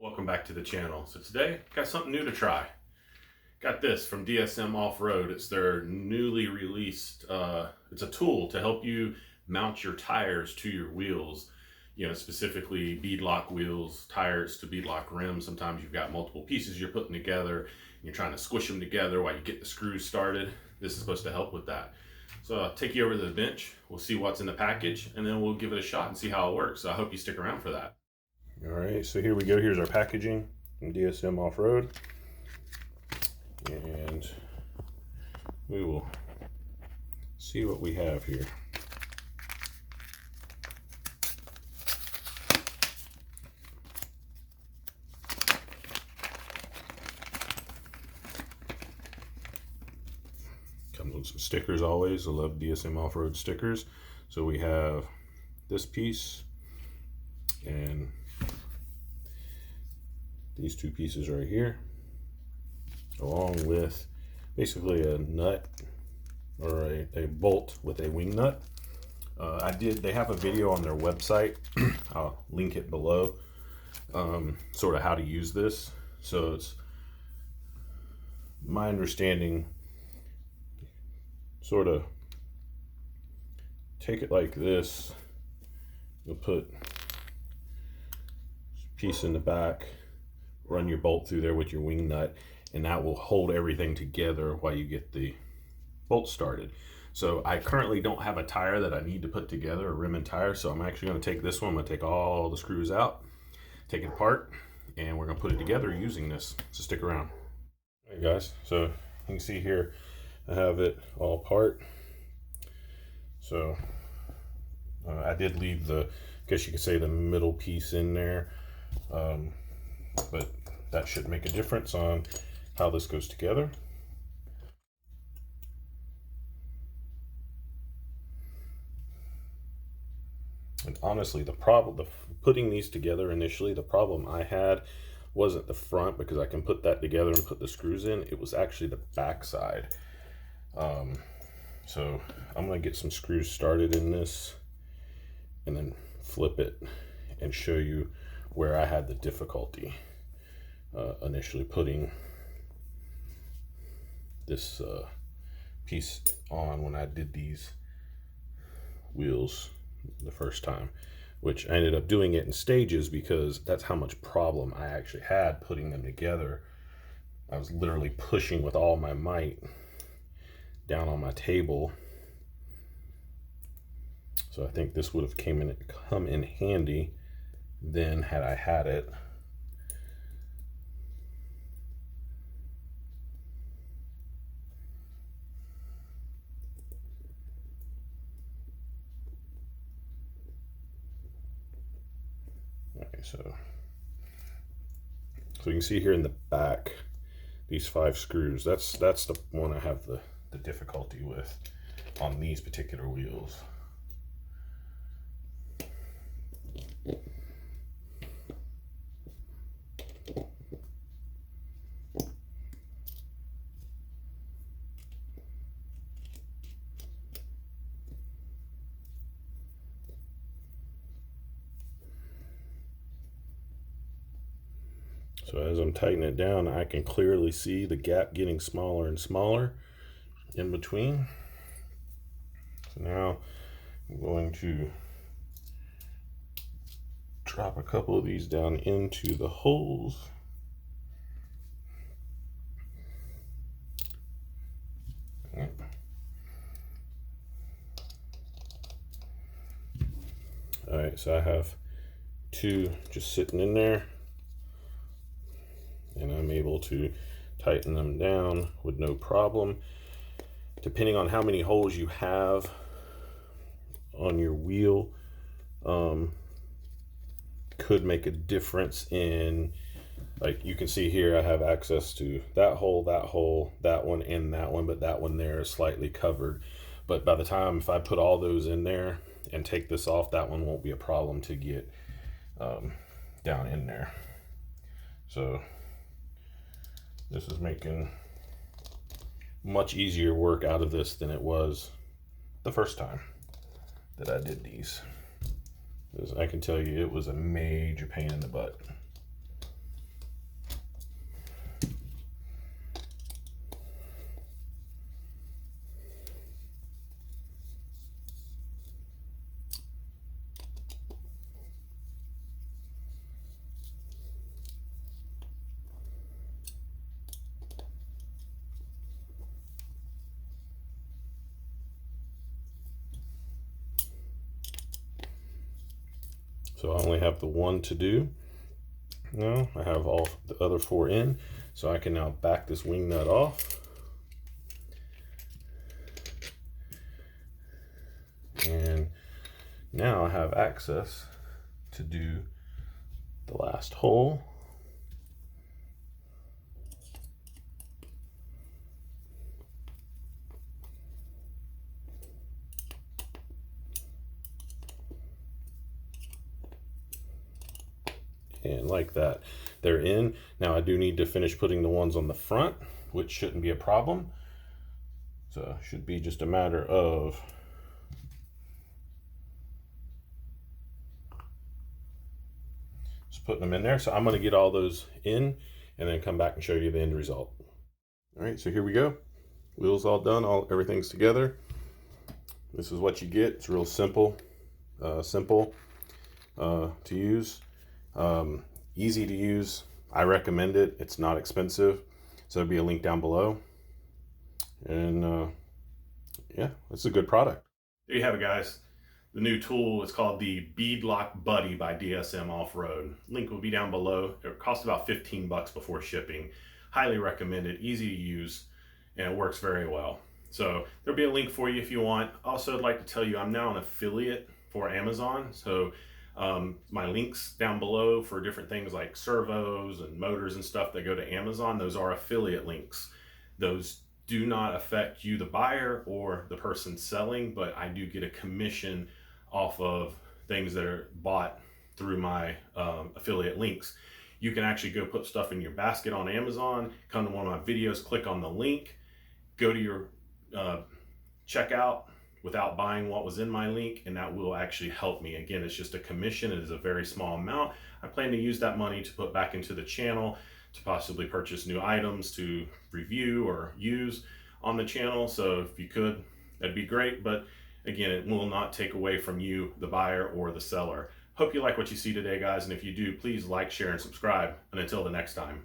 Welcome back to the channel. So today, got something new to try. Got this from DSM Off-Road. It's their newly released, it's a tool to help you mount your tires to your wheels. You know, specifically beadlock wheels, tires to beadlock rims. Sometimes you've got multiple pieces you're putting together, and you're trying to squish them together while you get the screws started. This is supposed to help with that. So I'll take you over to the bench, we'll see what's in the package, and then we'll give it a shot and see how it works. So I hope you stick around for that. All right, so here we go. Here's our packaging from DSM Off-Road. And we will see what we have here. Comes with some stickers always. I love DSM Off-Road stickers. So we have this piece and these two pieces right here, along with basically a nut or a bolt with a wing nut. They have a video on their website. I'll link it below, sort of how to use this. So it's my understanding, sort of take it like this. You'll put a piece in the back, run your bolt through there with your wing nut, and that will hold everything together while you get the bolt started. So I currently don't have a tire that I need to put together, a rim and tire, so I'm actually going to take this one. I'm going to take all the screws out, take it apart, and we're going to put it together using this. So stick around. All right, guys, so you can see here I have it all apart. So I did leave the, I guess you could say, the middle piece in there, but that should make a difference on how this goes together. And honestly, putting these together initially, the problem I had wasn't the front, because I can put that together and put the screws in. It was actually the back side. So I'm going to get some screws started in this and then flip it and show you where I had the difficulty initially putting this piece on when I did these wheels the first time, which I ended up doing it in stages because that's how much problem I actually had putting them together. I was literally pushing with all my might down on my table. So I think this would have come in handy then had I had it. Okay, so you can see here in the back, these 5 screws, that's the one I have the difficulty with on these particular wheels. So as I'm tightening it down, I can clearly see the gap getting smaller and smaller in between. So now I'm going to drop a couple of these down into the holes. All right, so I have 2 just sitting in there, and I'm able to tighten them down with no problem. Depending on how many holes you have on your wheel, could make a difference in, like you can see here, I have access to that hole, that one, and that one, but that one there is slightly covered. But by the time, if I put all those in there and take this off, that one won't be a problem to get down in there. So this is making much easier work out of this than it was the first time that I did these. I can tell you it was a major pain in the butt. So I only have the one to do. Now I have all the other 4 in, so I can now back this wing nut off. And now I have access to do the last hole. And like that, they're in. Now I do need to finish putting the ones on the front, which shouldn't be a problem. So it should be just a matter of just putting them in there. So I'm going to get all those in and then come back and show you the end result. All right, so here we go. Wheels all done, everything's together. This is what you get. It's real simple, to use. Easy to use. I recommend it. It's not expensive, so there'll be a link down below. And yeah, it's a good product. There you have it, guys. The new tool is called the Beadlock Buddy by DSM Off-Road. Link will be down below. It costs about 15 bucks before shipping. Highly recommended, easy to use, and it works very well. So there'll be a link for you if you want. Also, I'd like to tell you I'm now an affiliate for Amazon. So my links down below for different things like servos and motors and stuff that go to Amazon, those are affiliate links. Those do not affect you, the buyer, or the person selling, but I do get a commission off of things that are bought through my affiliate links. You can actually go put stuff in your basket on Amazon, come to one of my videos, click on the link, go to your checkout without buying what was in my link, and that will actually help me. Again, it's just a commission. It is a very small amount. I plan to use that money to put back into the channel, to possibly purchase new items to review or use on the channel. So if you could, that'd be great. But again, it will not take away from you, the buyer or the seller. Hope you like what you see today, guys. And if you do, please like, share, and subscribe. And until the next time.